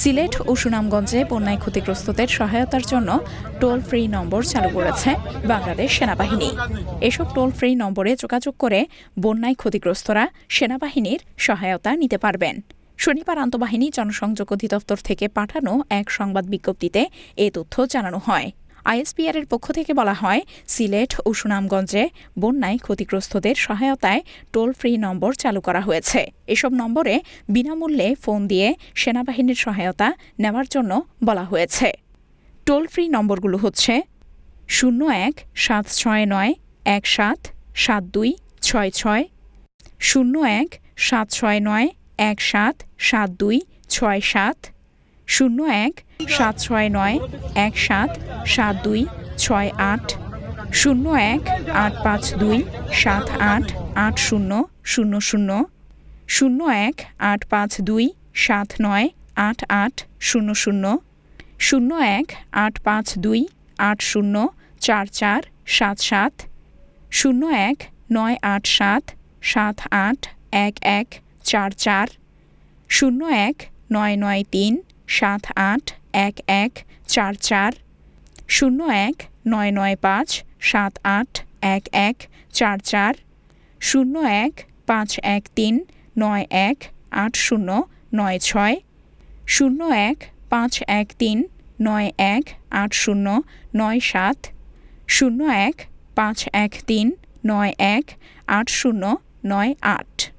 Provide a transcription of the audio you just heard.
সিলেট ও সুনামগঞ্জে বন্যায় ক্ষতিগ্রস্তদের সহায়তার জন্য টোল ফ্রি নম্বর চালু করেছে বাংলাদেশ সেনাবাহিনী। এসব টোল ফ্রি নম্বরে যোগাযোগ করে বন্যায় ক্ষতিগ্রস্তরা সেনাবাহিনীর সহায়তা নিতে পারবেন। শনিবার আন্তঃবাহিনী জনসংযোগ অধিদপ্তর থেকে পাঠানো এক সংবাদ বিজ্ঞপ্তিতে এ তথ্য জানানো হয়। আইএসপিআর এর পক্ষ থেকে বলা হয়, সিলেট ও সুনামগঞ্জে বন্যায় ক্ষতিগ্রস্তদের সহায়তায় টোল ফ্রি নম্বর চালু করা হয়েছে। এসব নম্বরে বিনামূল্যে ফোন দিয়ে সেনাবাহিনীর সহায়তা নেওয়ার জন্য বলা হয়েছে। টোল ফ্রি নম্বরগুলো হচ্ছে 01-769-177266, 01-769-177267, 01-769-177268, 01-852-788000, 01-852-798800, 01-852-804477, 01-987-781144, 01-993-781144, 01-995-781144, 01-513-918096, 01-513-918097, 01-513-918098।